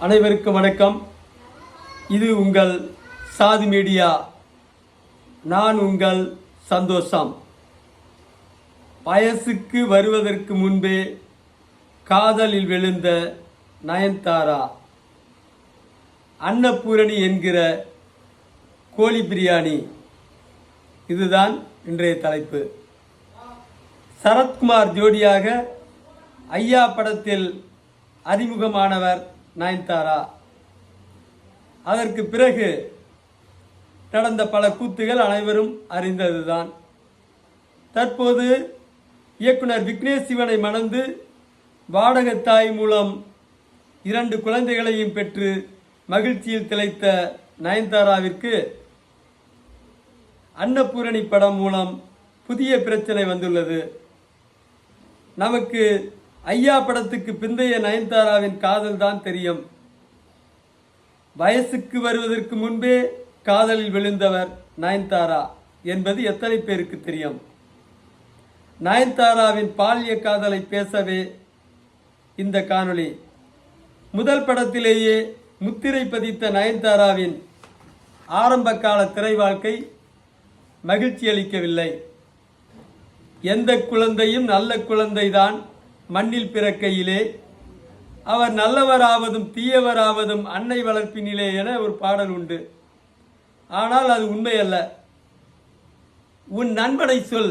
அனைவருக்கும் வணக்கம். இது உங்கள் சாதி மீடியா. நான் உங்கள் சந்தோஷம். வயசுக்கு வருவதற்கு முன்பே காதலில் விழுந்த நயன்தாரா, அன்னபூரணி என்கிற கோழி பிரியாணி, இதுதான் இன்றைய தலைப்பு. சரத்குமார் ஜோடியாக ஐயா படத்தில் அறிமுகமானவர் நயன்தாரா. அதற்கு பிறகு நடந்த பல கூத்துகள் அனைவரும் அறிந்ததுதான். தற்போது இயக்குனர் விக்னேஷ் சிவனை மணந்து வாடகத்தாய் மூலம் 2 குழந்தைகளையும் பெற்று மகிழ்ச்சியில் திளைத்த நயன்தாராவிற்கு அன்னபூரணி படம் மூலம் புதிய பிரச்சனை வந்துள்ளது. நமக்கு ஐயா படத்துக்கு பிந்தைய நயன்தாராவின் காதல் தான் தெரியும். வயசுக்கு வருவதற்கு முன்பே காதலில் விழுந்தவர் நயன்தாரா என்பது எத்தனை பேருக்கு தெரியும்? நயன்தாராவின் பால்ய காதலை பேசவே இந்த காணொளி. முதல் படத்திலேயே முத்திரை பதித்த நயன்தாராவின் ஆரம்ப கால திரை வாழ்க்கை மகிழ்ச்சி அளிக்கவில்லை. எந்த குழந்தையும் நல்ல குழந்தைதான் மண்ணில் பிறக்கையிலே, அவர் நல்லவராவதும் தீயவராவதும் அன்னை வளர்ப்பினிலே என ஒரு பாடல் உண்டு. ஆனால் அது உண்மையல்ல. உன் நண்பனை சொல்,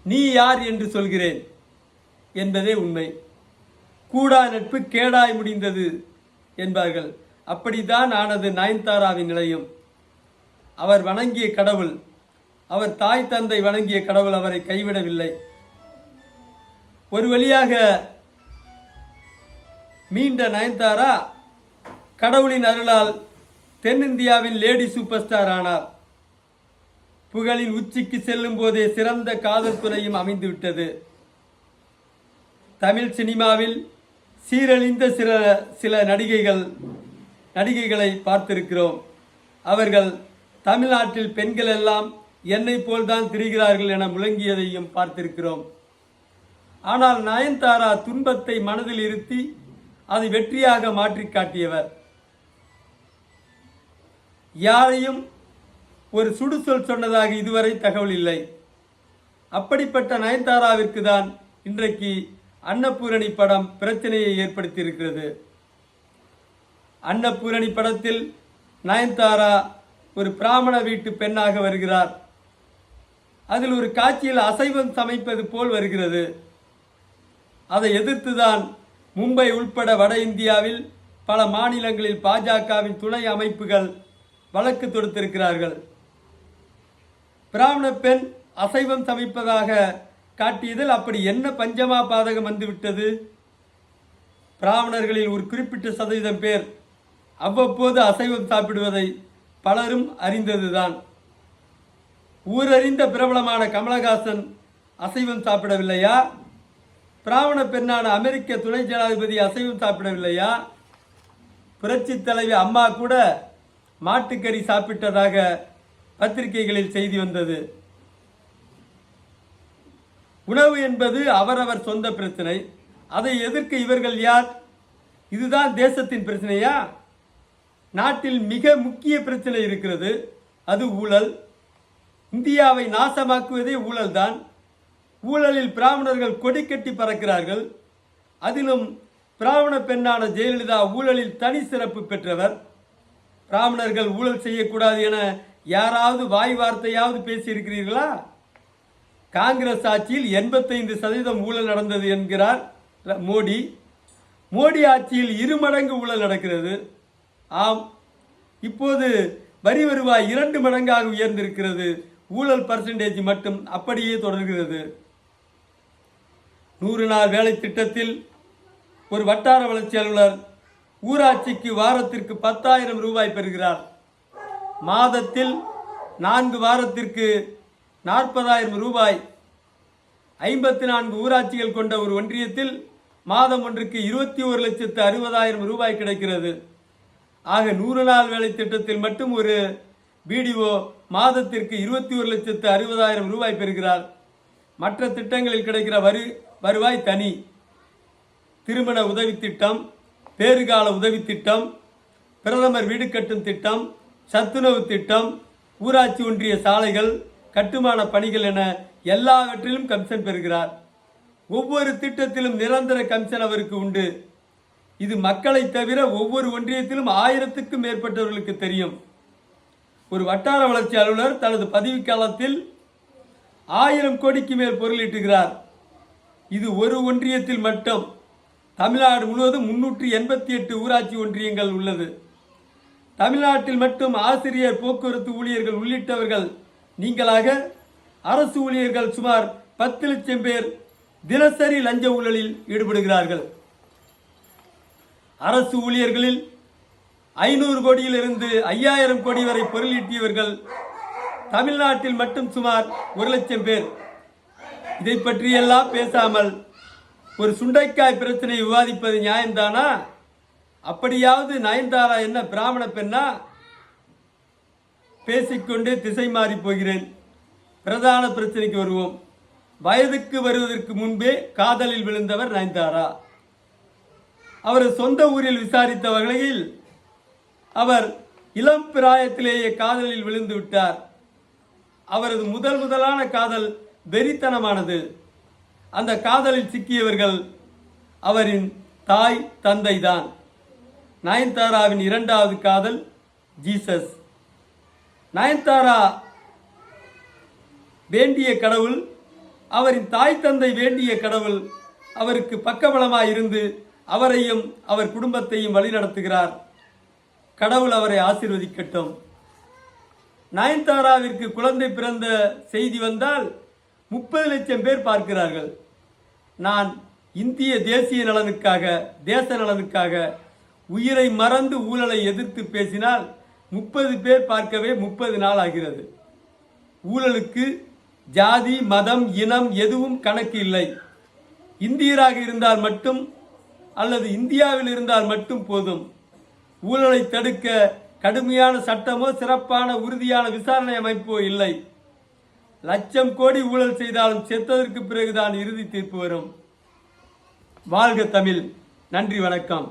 நீ யார் என்று சொல்கிறேன் என்பதே உண்மை. கூடா நட்பு கேடாய் முடிந்தது என்பார்கள். அப்படித்தான் ஆனது நயன்தாராவின் நிலையும். அவர் வணங்கிய கடவுள், அவர் தாய் தந்தை வணங்கிய கடவுள் அவரை கைவிடவில்லை. ஒரு வழியாக மீண்ட நயன்தாரா கடவுளின் அருளால் தென்னிந்தியாவின் லேடி சூப்பர் ஸ்டார் ஆனார். புகழின் உச்சிக்கு செல்லும் போதே சிறந்த காதல் துறையும் அமைந்துவிட்டது. தமிழ் சினிமாவில் சீரழிந்த சில நடிகைகளை பார்த்திருக்கிறோம். அவர்கள் தமிழ்நாட்டில் பெண்கள் எல்லாம் என்னை போல்தான் திரிகிறார்கள் என முழங்கியதையும் பார்த்திருக்கிறோம். ஆனால் நயன்தாரா துன்பத்தை மனதில் இருத்தி அதை வெற்றியாக மாற்றி காட்டியவர். யாரையும் ஒரு சுடுசொல் சொன்னதாக இதுவரை தகவல் இல்லை. அப்படிப்பட்ட நயன்தாராவிற்கு தான் இன்றைக்கு அன்னபூரணி படம் பிரச்சனையை ஏற்படுத்தியிருக்கிறது. அன்னபூரணி படத்தில் நயன்தாரா ஒரு பிராமண வீட்டு பெண்ணாக வருகிறார். அதில் ஒரு காட்சியில் அசைவம் சமைப்பது போல் வருகிறது. அதை எதிர்த்துதான் மும்பை உள்பட வட இந்தியாவில் பல மாநிலங்களில் பாஜகவின் துணை அமைப்புகள் வழக்கு தொடுத்திருக்கிறார்கள். பிராமண பெண் அசைவம் சமைப்பதாக காட்டியதில் அப்படி என்ன பஞ்சமா பாதகம் வந்துவிட்டது? பிராமணர்களில் ஒரு குறிப்பிட்ட சதவீதம் பேர் அவ்வப்போது அசைவம் சாப்பிடுவதை பலரும் அறிந்ததுதான். ஊரறிந்த பிரபலமான கமலஹாசன் அசைவம் சாப்பிடவில்லையா? பிராமண பெண்ணான அமெரிக்க துணை ஜனாதிபதி அசைவம் சாப்பிடவில்லையா? புரட்சி தலைவி அம்மா கூட மாட்டுக்கறி சாப்பிட்டதாக பத்திரிகைகளில் செய்தி வந்தது. உணவு என்பது அவரவர் சொந்த பிரச்சனை. அதை எதிர்க்க இவர்கள் யார்? இதுதான் தேசத்தின் பிரச்சனையா? நாட்டில் மிக முக்கிய பிரச்சனை இருக்கிறது, அது ஊழல். இந்தியாவை நாசமாக்குவதே ஊழல் தான். ஊழலில் பிராமணர்கள் கொடி கட்டி பறக்கிறார்கள். அதிலும் பிராமண பெண்ணான ஜெயலலிதா ஊழலில் தனி சிறப்பு பெற்றவர். பிராமணர்கள் ஊழல் செய்யக்கூடாது என யாராவது வாய் வார்த்தையாவது பேசியிருக்கிறீர்களா? காங்கிரஸ் ஆட்சியில் 85% ஊழல் நடந்தது என்கிறார் மோடி. மோடி ஆட்சியில் 2 மடங்கு ஊழல் நடக்கிறது. ஆம், இப்போது வரி வருவாய் 2 மடங்காக உயர்ந்திருக்கிறது. ஊழல் பர்சன்டேஜ் மட்டும் அப்படியே தொடர்கிறது. 100 நாள் வேலை திட்டத்தில் ஒரு வட்டார வளர்ச்சி அலுவலர் ஊராட்சிக்கு வாரத்திற்கு 10,000 ரூபாய் பெறுகிறார். மாதத்தில் 4 வாரத்திற்கு 40,000 ரூபாய். 54 ஊராட்சிகள் கொண்ட ஒரு ஒன்றியத்தில் மாதம் ஒன்றுக்கு 21,60,000 ரூபாய் கிடைக்கிறது. ஆக 100 நாள் வேலை திட்டத்தில் மட்டும் ஒரு பிடிஓ மாதத்திற்கு 21,60,000 ரூபாய் பெறுகிறார். மற்ற திட்டங்களில் கிடைக்கிற வருவாய் தனி. திருமண உதவி திட்டம், பேறுகால உதவி திட்டம், பிரதமர் வீடு கட்டும் திட்டம், சத்துணவு திட்டம், ஊராட்சி ஒன்றிய சாலைகள், கட்டுமான பணிகள் என எல்லாவற்றிலும் கமிஷன் பெறுகிறார். ஒவ்வொரு திட்டத்திலும் நிரந்தர கமிஷன் அவருக்கு உண்டு. இது மக்களை தவிர ஒவ்வொரு ஒன்றியத்திலும் 1000க்கும் மேற்பட்டவர்களுக்கு தெரியும். ஒரு வட்டார வளர்ச்சி அலுவலர் தனது பதவிக்காலத்தில் 1000 கோடிக்கு மேல் பொருளீட்டுகிறார். இது ஒரு ஒன்றியத்தில் மட்டும். தமிழ்நாடு முழுவதும் 388 ஊராட்சி ஒன்றியங்கள் உள்ளது. தமிழ்நாட்டில் மட்டும் ஆசிரியர், போக்குவரத்து ஊழியர்கள் உள்ளிட்டவர்கள் நீங்களாக அரசு ஊழியர்கள் சுமார் 10 லட்சம் பேர் தினசரி லஞ்ச ஊழலில் ஈடுபடுகிறார்கள். அரசு ஊழியர்களில் 500 கோடியிலிருந்து 5000 கோடி வரை பொருளீட்டியவர்கள் தமிழ்நாட்டில் மட்டும் சுமார் 1 லட்சம் பேர். இதை பற்றியெல்லாம் பேசாமல் ஒரு சுண்டைக்காய் பிரச்சனை விவாதிப்பது நியாயம்தானா? அப்படியாவது நயன்தாரா என்ன பிராமண பெண்ணா? பேசிக்கொண்டே திசை மாறி போகிறேன். பிரதான பிரச்சனைக்கு வருவோம். வயதுக்கு வருவதற்கு முன்பே காதலில் விழுந்தவர் நயன்தாரா. அவரது சொந்த ஊரில் விசாரித்த வகையில் அவர் இளம் பிராயத்திலேயே காதலில் விழுந்து விட்டார். அவரது முதலான காதல் வெறித்தனமானது. அந்த காதலில் சிக்கியவர்கள் அவரின் தாய், தந்தை தான். நயன்தாராவின் 2வது காதல் ஜீசஸ். நயன்தாரா வேண்டிய கடவுள், அவரின் தாய் தந்தை வேண்டிய கடவுள் அவருக்கு பக்கபலமாய் இருந்து அவரையும் அவர் குடும்பத்தையும் வழிநடத்துகிறார். கடவுள் அவரை ஆசீர்வதிக்கட்டும். நயன்தாராவிற்கு குழந்தை பிறந்த செய்தி வந்தால் 30 லட்சம் பேர் பார்க்கிறார்கள். நான் இந்திய தேசிய நலனுக்காக, தேச நலனுக்காக உயிரை மறந்து ஊழலை எதிர்த்து பேசினால் 30 பேர் பார்க்கவே 30 நாள் ஆகிறது. ஊழலுக்கு ஜாதி, மதம், இனம் எதுவும் கணக்கு இல்லை. இந்தியராக இருந்தால் மட்டும் அல்லது இந்தியாவில் இருந்தால் மட்டும் போதும். ஊழலை தடுக்க கடுமையான சட்டமோ சிறப்பான உறுதியான விசாரணை அமைப்போ இல்லை. லட்சம் கோடி ஊழல் செய்தாலும் செத்ததற்கு பிறகுதான் இறுதி தீர்ப்பு வரும். வாழ்க தமிழ். நன்றி, வணக்கம்.